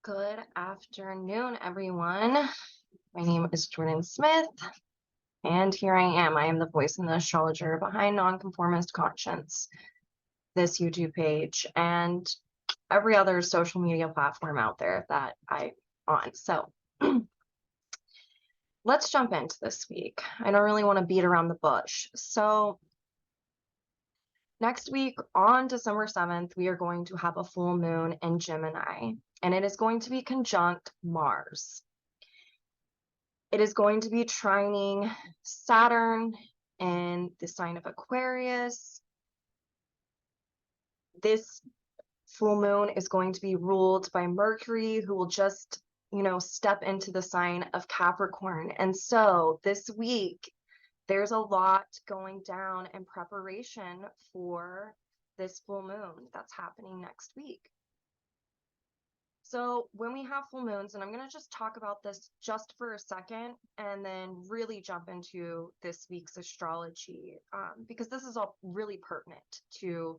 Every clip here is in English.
Good afternoon, everyone. My name is Jordan Smith, and here I am. I am the voice and the astrologer behind Nonconformist Conscience, this YouTube page, and every other social media platform out there that I'm on. So let's jump into this week. I don't really want to beat around the bush. So next week on December 7th, we are going to have a full moon in Gemini, and it is going to be conjunct Mars. It is going to be trining Saturn in the sign of Aquarius. This full moon is going to be ruled by Mercury, who will just, step into the sign of Capricorn. And so this week, there's a lot going down in preparation for this full moon that's happening next week. So when we have full moons, and I'm going to just talk about this just for a second and then really jump into this week's astrology, because this is all really pertinent to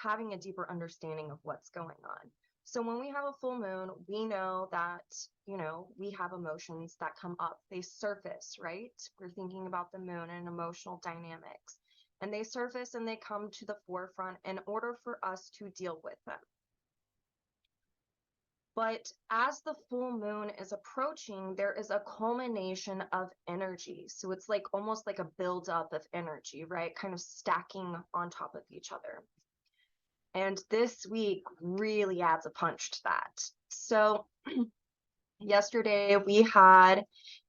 having a deeper understanding of what's going on. So when we have a full moon, we know that, we have emotions that come up. They surface, right? We're thinking about the moon and emotional dynamics. And they surface and they come to the forefront in order for us to deal with them. But as the full moon is approaching, there is a culmination of energy. So it's like almost like a buildup of energy, right? Kind of stacking on top of each other. And this week really adds a punch to that. So yesterday we had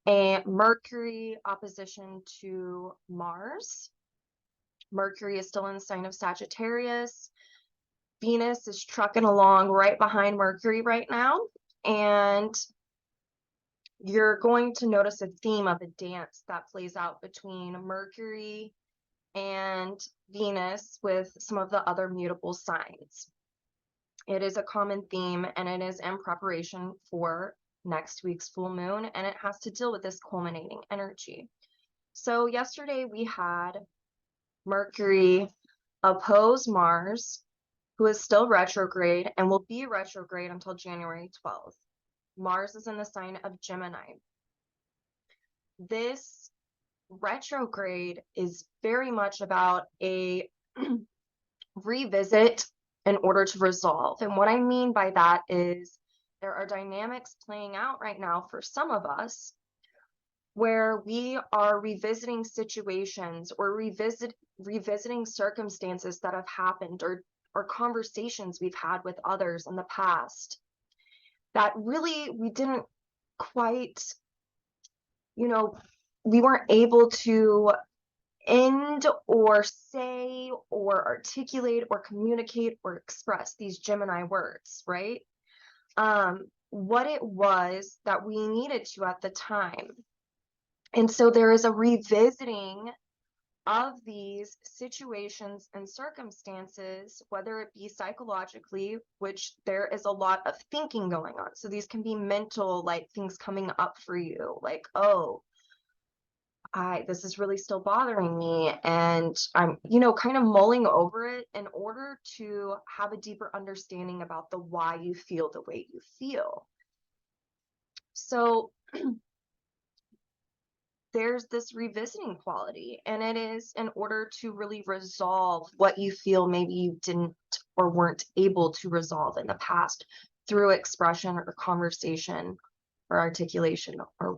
a Mercury opposition to Mars. Mercury is still in the sign of Sagittarius. Venus is trucking along right behind Mercury right now, and you're going to notice a theme of a dance that plays out between Mercury and Venus with some of the other mutable signs. It is a common theme, and it is in preparation for next week's full moon, and it has to deal with this culminating energy. So yesterday we had Mercury oppose Mars, who is still retrograde and will be retrograde until January 12th. Mars is in the sign of Gemini. This retrograde is very much about a revisit in order to resolve. And what I mean by that is there are dynamics playing out right now for some of us where we are revisiting situations or revisiting circumstances that have happened or conversations we've had with others in the past that really we didn't quite, we weren't able to end or say or articulate or communicate or express these Gemini words, right? What it was that we needed to at the time. And so there is a revisiting of these situations and circumstances, whether it be psychologically, which there is a lot of thinking going on. So these can be mental, like things coming up for you, like, oh, this is really still bothering me. And I'm, kind of mulling over it in order to have a deeper understanding about the why you feel the way you feel. So there's this revisiting quality, and it is in order to really resolve what you feel maybe you didn't or weren't able to resolve in the past through expression or conversation or articulation or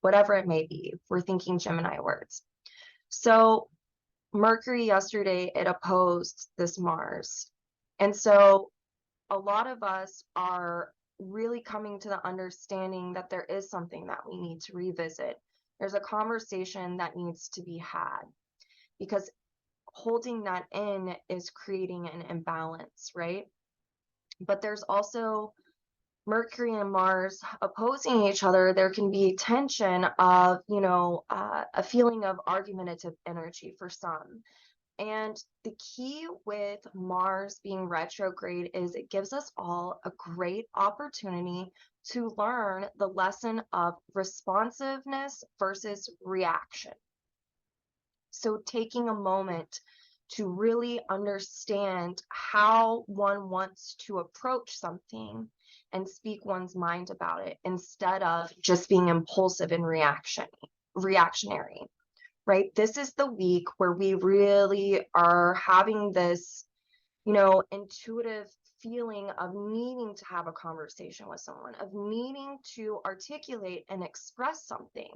whatever it may be. We're thinking Gemini words. So Mercury yesterday, it opposed this Mars. And so a lot of us are really coming to the understanding that there is something that we need to revisit. There's a conversation that needs to be had, because holding that in is creating an imbalance, right? But there's also Mercury and Mars opposing each other. There can be tension of, a feeling of argumentative energy for some. And the key with Mars being retrograde is it gives us all a great opportunity to learn the lesson of responsiveness versus reaction. So taking a moment to really understand how one wants to approach something and speak one's mind about it instead of just being impulsive and reactionary, right? This is the week where we really are having this, intuitive feeling of needing to have a conversation with someone, of needing to articulate and express something.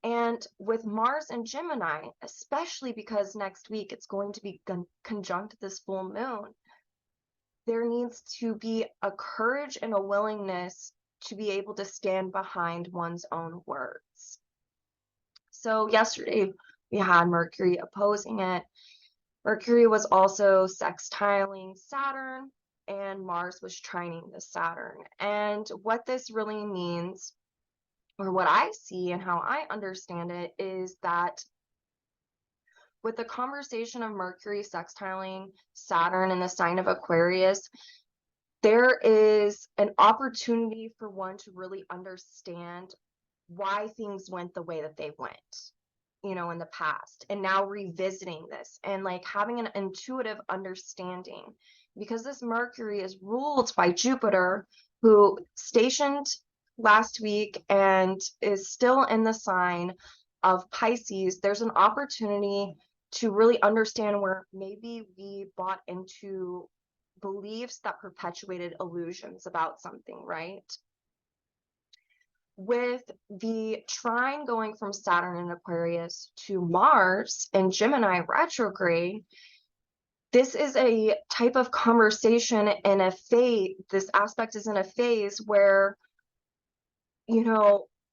And with Mars and Gemini, especially because next week it's going to be conjunct this full moon, there needs to be a courage and a willingness to be able to stand behind one's own words. So yesterday we had Mercury opposing it. Mercury was also sextiling Saturn, and Mars was trining the Saturn. And what this really means, or what I see and how I understand it, is that with the conversation of Mercury sextiling Saturn in the sign of Aquarius, there is an opportunity for one to really understand why things went the way that they went, in the past, and now revisiting this and like having an intuitive understanding, because this Mercury is ruled by Jupiter, who stationed last week and is still in the sign of Pisces. There's an opportunity to really understand where maybe we bought into beliefs that perpetuated illusions about something, right? With the trine going from Saturn in Aquarius to Mars and Gemini retrograde, this is a type of conversation in a phase, this aspect is in a phase where,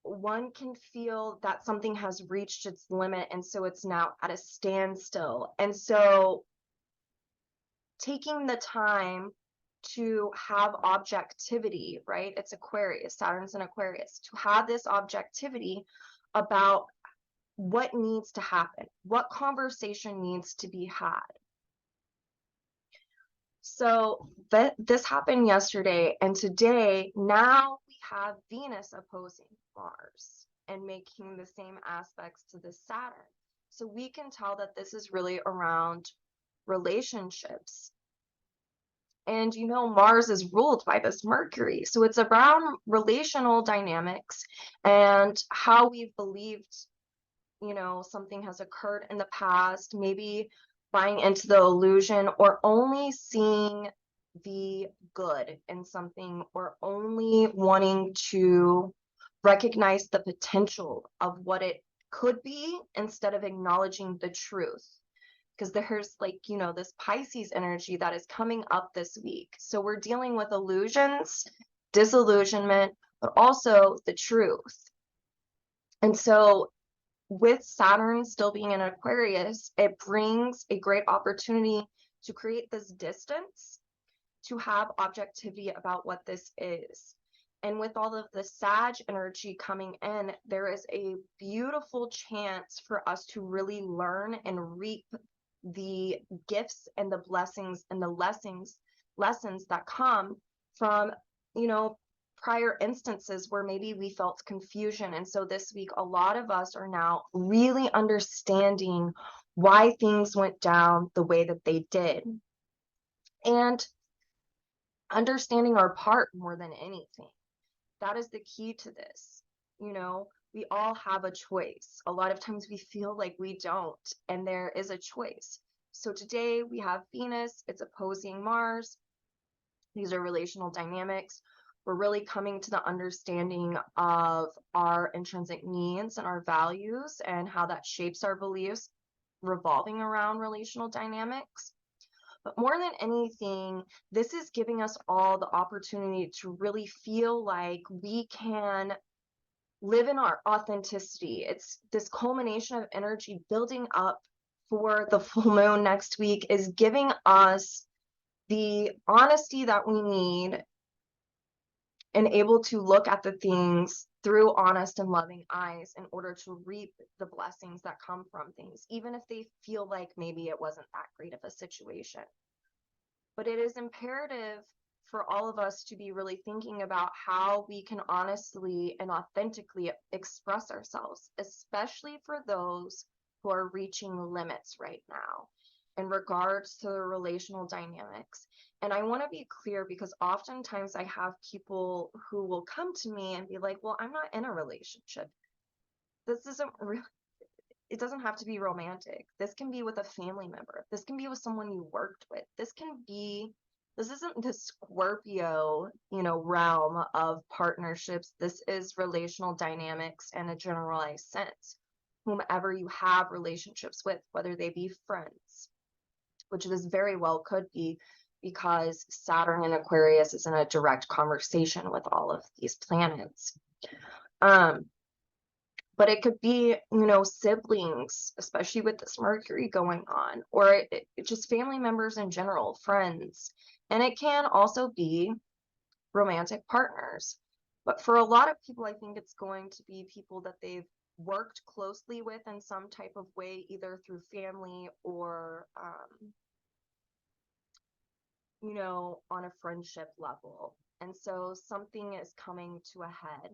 one can feel that something has reached its limit, and so it's now at a standstill. And so taking the time to have objectivity, right? It's Aquarius, Saturn's in Aquarius, to have this objectivity about what needs to happen, what conversation needs to be had. So this happened yesterday, and today, now we have Venus opposing Mars and making the same aspects to the Saturn. So we can tell that this is really around relationships. And Mars is ruled by this Mercury. So it's around relational dynamics and how we've believed, something has occurred in the past, maybe buying into the illusion or only seeing the good in something, or only wanting to recognize the potential of what it could be instead of acknowledging the truth. Because there's this Pisces energy that is coming up this week. So we're dealing with illusions, disillusionment, but also the truth. And so with Saturn still being in Aquarius, it brings a great opportunity to create this distance, to have objectivity about what this is. And with all of the Sag energy coming in, there is a beautiful chance for us to really learn and reap the gifts and the blessings and the lessons that come from, prior instances where maybe we felt confusion. And so this week, a lot of us are now really understanding why things went down the way that they did, and understanding our part more than anything. That is the key to this. We all have a choice. A lot of times we feel like we don't, and there is a choice. So today we have Venus, it's opposing Mars. These are relational dynamics. We're really coming to the understanding of our intrinsic needs and our values and how that shapes our beliefs, revolving around relational dynamics. But more than anything, this is giving us all the opportunity to really feel like we can live in our authenticity. It's this culmination of energy building up for the full moon next week is giving us the honesty that we need and able to look at the things through honest and loving eyes in order to reap the blessings that come from things, even if they feel like maybe it wasn't that great of a situation. But it is imperative for all of us to be really thinking about how we can honestly and authentically express ourselves, especially for those who are reaching limits right now. in regards to the relational dynamics. And I want to be clear because oftentimes I have people who will come to me and be like, well, I'm not in a relationship. This isn't really, it doesn't have to be romantic. This can be with a family member. This can be with someone you worked with. This isn't the Scorpio, realm of partnerships. This is relational dynamics in a generalized sense. Whomever you have relationships with, whether they be friends, which this very well could be because Saturn in Aquarius is in a direct conversation with all of these planets. But it could be, siblings, especially with this Mercury going on, or just family members in general, friends. And it can also be romantic partners. But for a lot of people, I think it's going to be people that they've worked closely with in some type of way, either through family or, on a friendship level. And so something is coming to a head.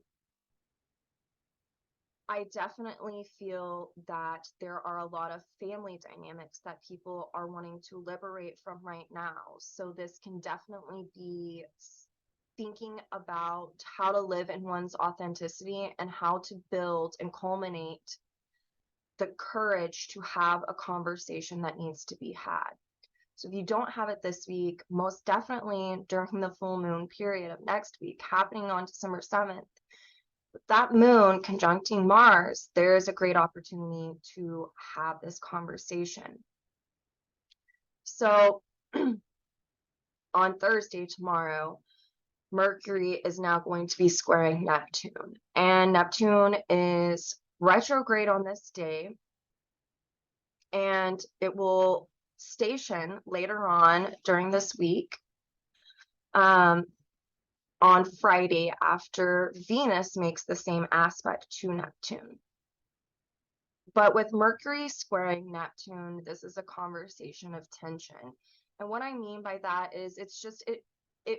I definitely feel that there are a lot of family dynamics that people are wanting to liberate from right now. So this can definitely be thinking about how to live in one's authenticity and how to build and culminate the courage to have a conversation that needs to be had. So if you don't have it this week, most definitely during the full moon period of next week, happening on December 7th, with that moon conjuncting Mars, there is a great opportunity to have this conversation. So on Thursday, tomorrow, Mercury is now going to be squaring Neptune. And Neptune is retrograde on this day. And it will station later on during this week on Friday after Venus makes the same aspect to Neptune. But with Mercury squaring Neptune, this is a conversation of tension. And what I mean by that is it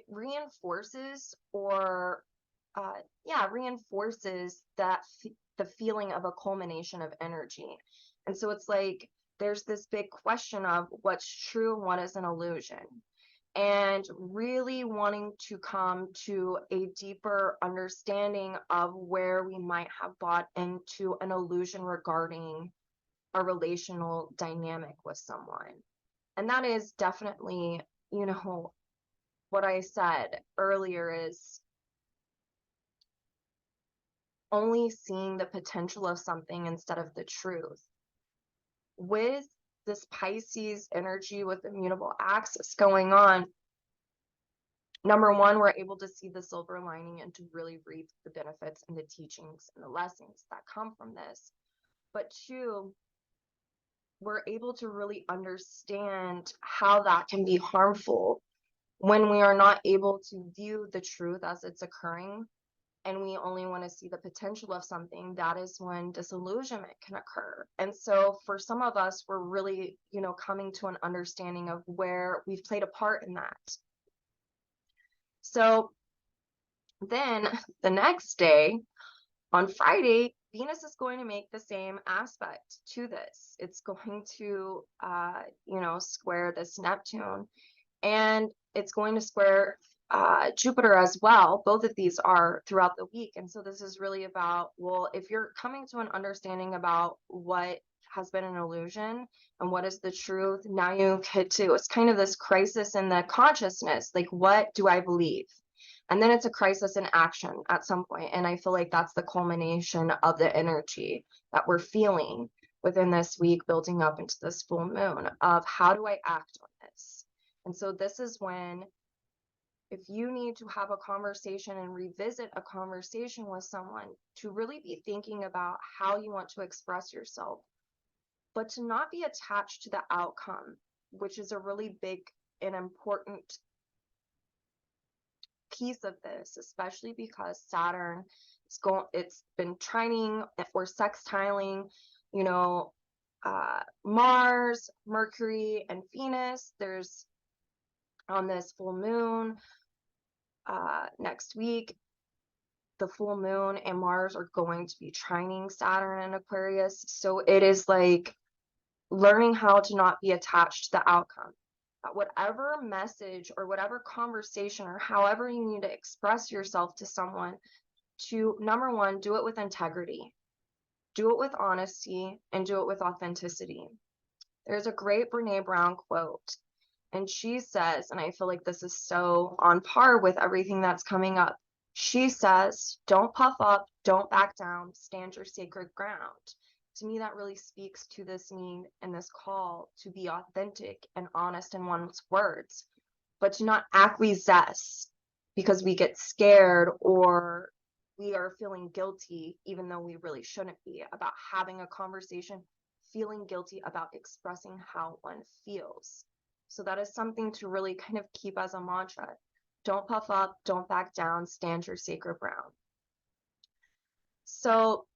reinforces reinforces the feeling of a culmination of energy. And so it's like there's this big question of what's true and what is an illusion, and really wanting to come to a deeper understanding of where we might have bought into an illusion regarding a relational dynamic with someone. And that is definitely, what I said earlier is only seeing the potential of something instead of the truth. With this Pisces energy with immutable axis going on, number one, we're able to see the silver lining and to really reap the benefits and the teachings and the lessons that come from this. But two, we're able to really understand how that can be harmful when we are not able to view the truth as it's occurring and we only want to see the potential of something. That is when disillusionment can occur. And so for some of us, we're really, coming to an understanding of where we've played a part in that. So then the next day, on Friday, Venus is going to make the same aspect to this. It's going to, square this Neptune, and it's going to square Jupiter as well. Both of these are throughout the week. And so this is really about, well, if you're coming to an understanding about what has been an illusion and what is the truth, now you get to, it's kind of this crisis in the consciousness. Like, what do I believe? And then it's a crisis in action at some point. And I feel like that's the culmination of the energy that we're feeling within this week, building up into this full moon of how do I act on this? And so this is when, if you need to have a conversation and revisit a conversation with someone, to really be thinking about how you want to express yourself, but to not be attached to the outcome, which is a really big and important piece of this, especially because Saturn it's been trining or sextiling, Mars, Mercury, and Venus. There's on this full moon next week, the full moon and Mars are going to be trining Saturn and Aquarius. So it is like learning how to not be attached to the outcome. That whatever message or whatever conversation or however you need to express yourself to someone, to number one, do it with integrity, do it with honesty, and do it with authenticity. There's a great Brene Brown quote, and she says, and I feel like this is so on par with everything that's coming up. She says, don't puff up, don't back down, stand your sacred ground. To me, that really speaks to this need and this call to be authentic and honest in one's words, but to not acquiesce because we get scared or we are feeling guilty, even though we really shouldn't be, about having a conversation, feeling guilty about expressing how one feels. So that is something to really kind of keep as a mantra. Don't puff up, don't back down, stand your sacred ground. So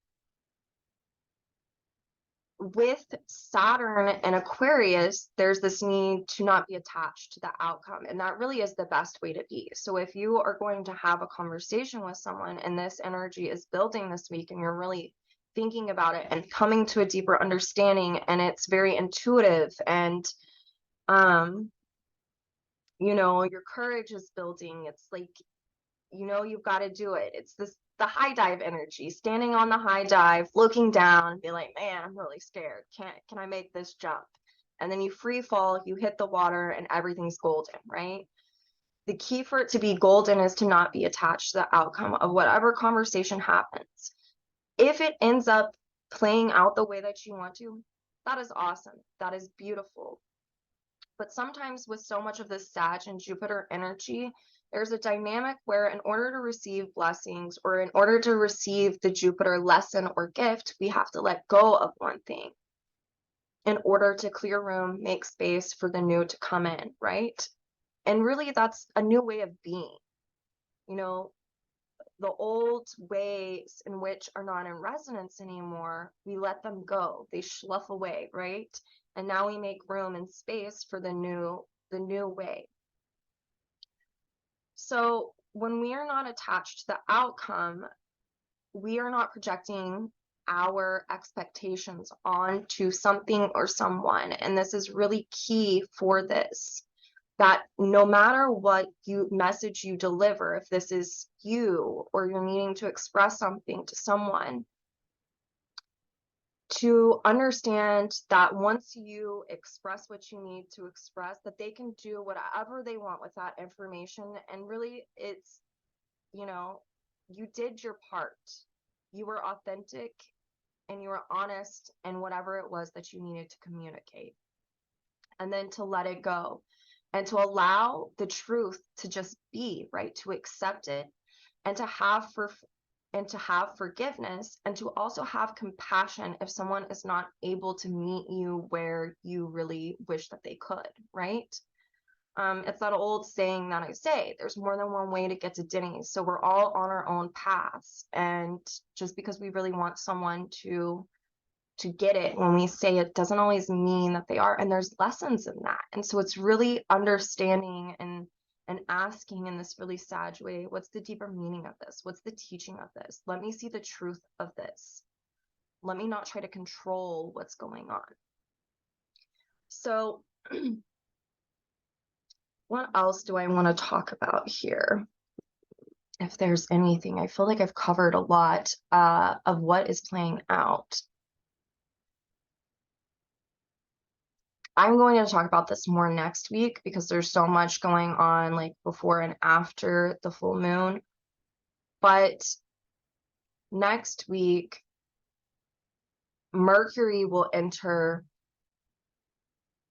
with Saturn and Aquarius, there's this need to not be attached to the outcome. And that really is the best way to be. So if you are going to have a conversation with someone and this energy is building this week and you're really thinking about it and coming to a deeper understanding and it's very intuitive and you know, your courage is building. It's like, you know, you've got to do it. It's the high dive energy, standing on the high dive, looking down, be like, man, I'm really scared. Can I make this jump? And then you free fall, you hit the water, and everything's golden, right? The key for it to be golden is to not be attached to the outcome of whatever conversation happens. If it ends up playing out the way that you want to, that is awesome. That is beautiful. But sometimes with so much of this Sag and Jupiter energy, there's a dynamic where in order to receive blessings or in order to receive the Jupiter lesson or gift, we have to let go of one thing in order to clear room, make space for the new to come in, right? And really that's a new way of being. You know, the old ways in which are not in resonance anymore, we let them go. They slough away, right? And now we make room and space for the new way. So when we are not attached to the outcome, we are not projecting our expectations onto something or someone. And this is really key for this, that no matter what message you deliver, if this is you or you're needing to express something to someone, to understand that once you express what you need to express, that they can do whatever they want with that information. And really, it's, you know, you did your part. You were authentic and you were honest in whatever it was that you needed to communicate. And then to let it go and to allow the truth to just be, right? To accept it and to have forgiveness and to also have compassion if someone is not able to meet you where you really wish that they could, right? It's that old saying that I say, there's more than one way to get to Denny's. So we're all on our own paths. And just because we really want someone to get it when we say it doesn't always mean that they are. And there's lessons in that. And so it's really understanding and asking in this really Sag way, what's the deeper meaning of this? What's the teaching of this? Let me see the truth of this. Let me not try to control what's going on. So what else do I want to talk about here? If there's anything, I feel like I've covered a lot of what is playing out. I'm going to talk about this more next week because there's so much going on like before and after the full moon. But next week, Mercury will enter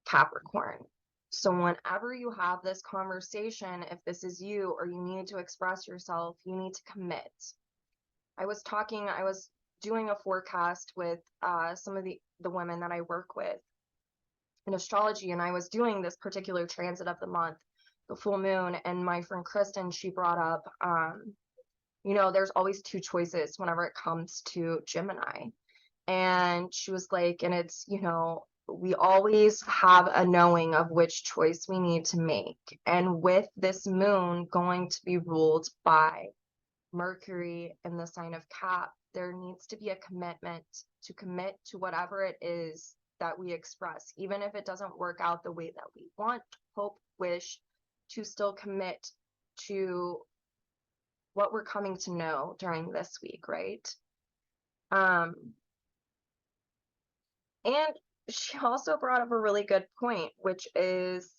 Capricorn. So whenever you have this conversation, if this is you or you need to express yourself, you need to commit. I was doing a forecast with some of the women that I work with in astrology, and I was doing this particular transit of the month, the full moon, and my friend Kristen, she brought up, you know, there's always two choices whenever it comes to Gemini. And she was like, and it's, you know, we always have a knowing of which choice we need to make. And with this moon going to be ruled by Mercury in the sign of Cap, there needs to be a commitment to commit to whatever it is that we express, even if it doesn't work out the way that we want, hope, wish, to still commit to what we're coming to know during this week, right? And she also brought up a really good point, which is,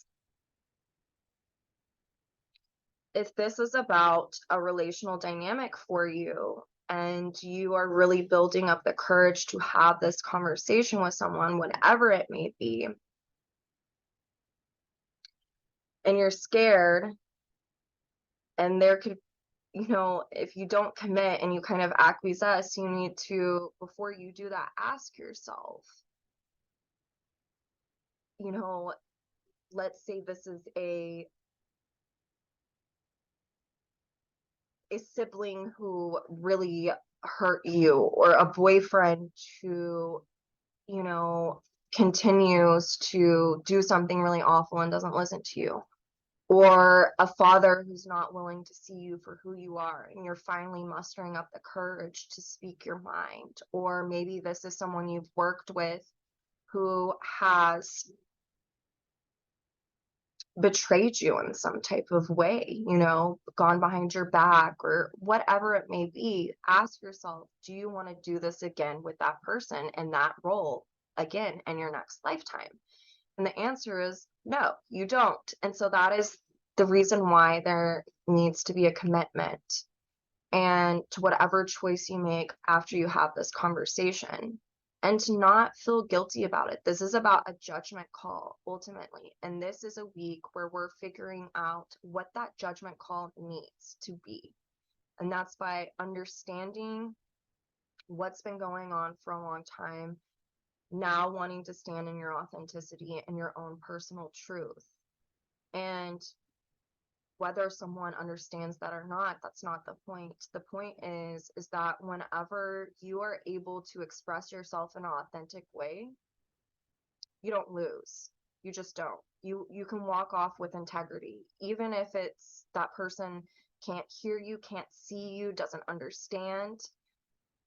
if this is about a relational dynamic for you and you are really building up the courage to have this conversation with someone, whatever it may be, and you're scared, and there could, if you don't commit and you kind of acquiesce, you need to, before you do that, ask yourself, let's say this is a sibling who really hurt you, or a boyfriend who, continues to do something really awful and doesn't listen to you, or a father who's not willing to see you for who you are, and you're finally mustering up the courage to speak your mind. Or maybe this is someone you've worked with who has betrayed you in some type of way, gone behind your back, or whatever it may be. Ask yourself, do you want to do this again with that person in that role again in your next lifetime? And the answer is no, you don't. And so that is the reason why there needs to be a commitment, and to whatever choice you make after you have this conversation, and to not feel guilty about it. This is about a judgment call ultimately. And this is a week where we're figuring out what that judgment call needs to be. And that's by understanding what's been going on for a long time, now wanting to stand in your authenticity and your own personal truth. And whether someone understands that or not, that's not the point. The point is that whenever you are able to express yourself in an authentic way, you don't lose. You just don't. You can walk off with integrity, even if it's that person can't hear you, can't see you, doesn't understand,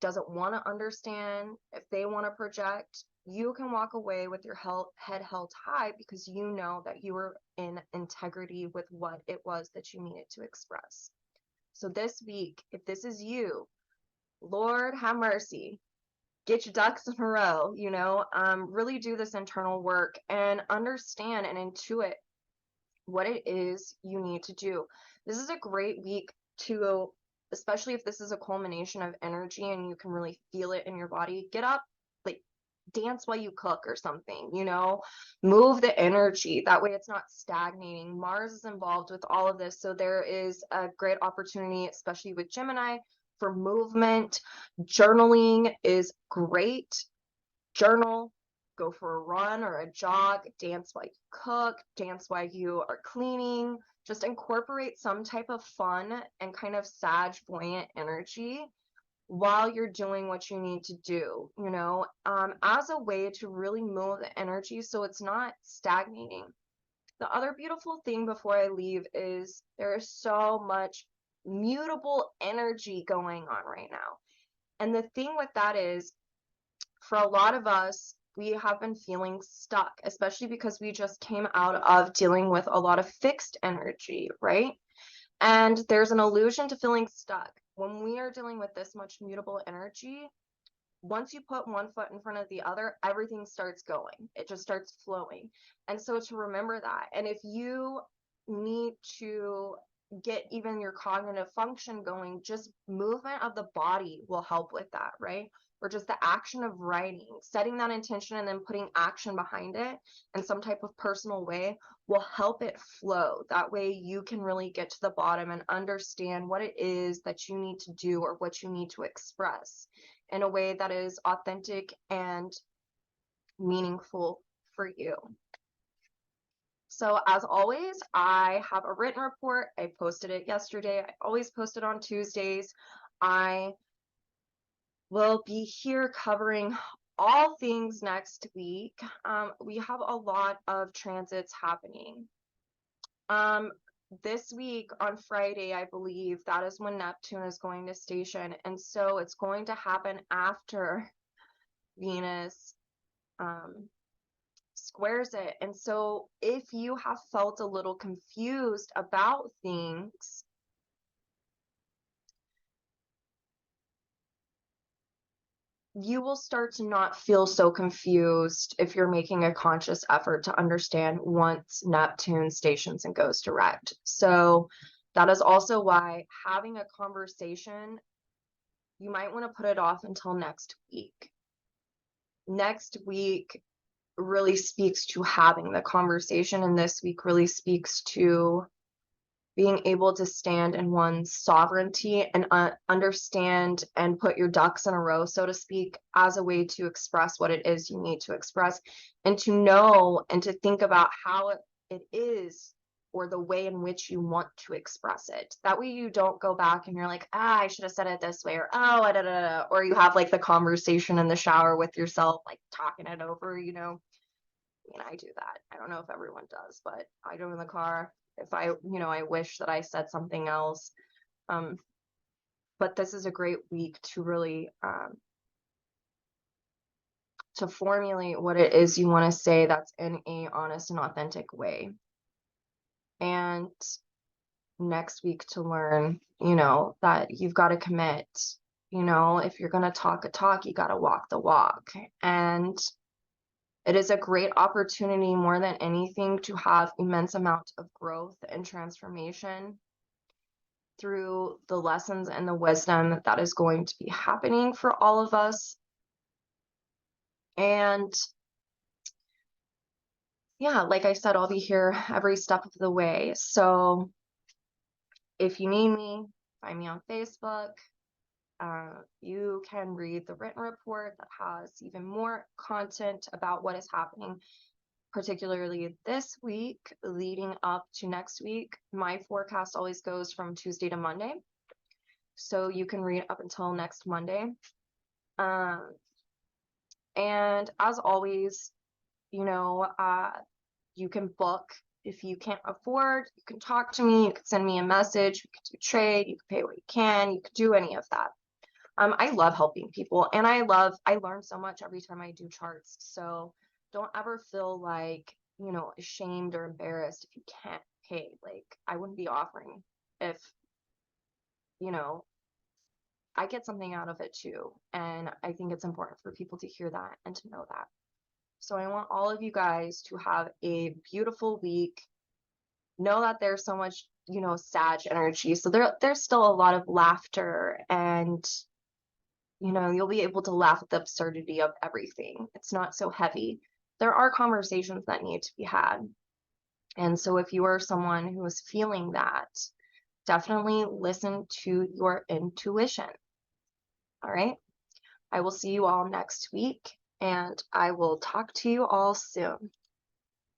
doesn't want to understand. If they want to project, you can walk away with your head held high, because you know that you were in integrity with what it was that you needed to express. So this week, if this is you, Lord have mercy, get your ducks in a row, really do this internal work and understand and intuit what it is you need to do. This is a great week to, especially if this is a culmination of energy and you can really feel it in your body, get up, like dance while you cook or something, move the energy. That way it's not stagnating. Mars is involved with all of this. So there is a great opportunity, especially with Gemini, for movement. Journaling is great. Journal, go for a run or a jog, dance while you cook, dance while you are cleaning. Just incorporate some type of fun and kind of sag buoyant energy while you're doing what you need to do, as a way to really move the energy so it's not stagnating. The other beautiful thing before I leave is there is so much mutable energy going on right now. And the thing with that is, for a lot of us, we have been feeling stuck, especially because we just came out of dealing with a lot of fixed energy, right? And there's an illusion to feeling stuck. When we are dealing with this much mutable energy, once you put one foot in front of the other, everything starts going. It just starts flowing. And so to remember that, and if you need to get even your cognitive function going, just movement of the body will help with that, right? Or just the action of writing, setting that intention and then putting action behind it in some type of personal way will help it flow. That way you can really get to the bottom and understand what it is that you need to do or what you need to express in a way that is authentic and meaningful for you. So as always, I have a written report. I posted it yesterday. I always post it on Tuesdays. I will be here covering all things next week. We have a lot of transits happening. This week on Friday, I believe, that is when Neptune is going to station. And so it's going to happen after Venus squares it. And so if you have felt a little confused about things, you will start to not feel so confused if you're making a conscious effort to understand once Neptune stations and goes direct. So that is also why having a conversation, you might want to put it off until next week. Next week really speaks to having the conversation, and this week really speaks to being able to stand in one's sovereignty and understand and put your ducks in a row, so to speak, as a way to express what it is you need to express, and to know and to think about how it is, or the way in which you want to express it. That way you don't go back and you're like, I should have said it this way, or oh, da, da, da, or you have like the conversation in the shower with yourself, like talking it over, I mean, I do that. I don't know if everyone does, but I do in the car. If I wish that I said something else. But this is a great week to really to formulate what it is you want to say that's in a honest and authentic way. And next week to learn, that you've got to commit. If you're going to talk a talk, you got to walk the walk. And it is a great opportunity more than anything to have immense amount of growth and transformation through the lessons and the wisdom that is going to be happening for all of us. And yeah, like I said, I'll be here every step of the way. So if you need me, find me on Facebook. You can read the written report that has even more content about what is happening, particularly this week leading up to next week. My forecast always goes from Tuesday to Monday, so you can read up until next Monday. And as always, you can book. If you can't afford, you can talk to me, you can send me a message, you can do trade, you can pay what you can do any of that. I love helping people, and I learn so much every time I do charts. So don't ever feel like, ashamed or embarrassed if you can't pay. Like, I wouldn't be offering if, I get something out of it too. And I think it's important for people to hear that and to know that. So I want all of you guys to have a beautiful week. Know that there's so much, Sag energy. So there's still a lot of laughter, and you'll be able to laugh at the absurdity of everything. It's not so heavy. There are conversations that need to be had. And so if you are someone who is feeling that, definitely listen to your intuition. All right. I will see you all next week, and I will talk to you all soon.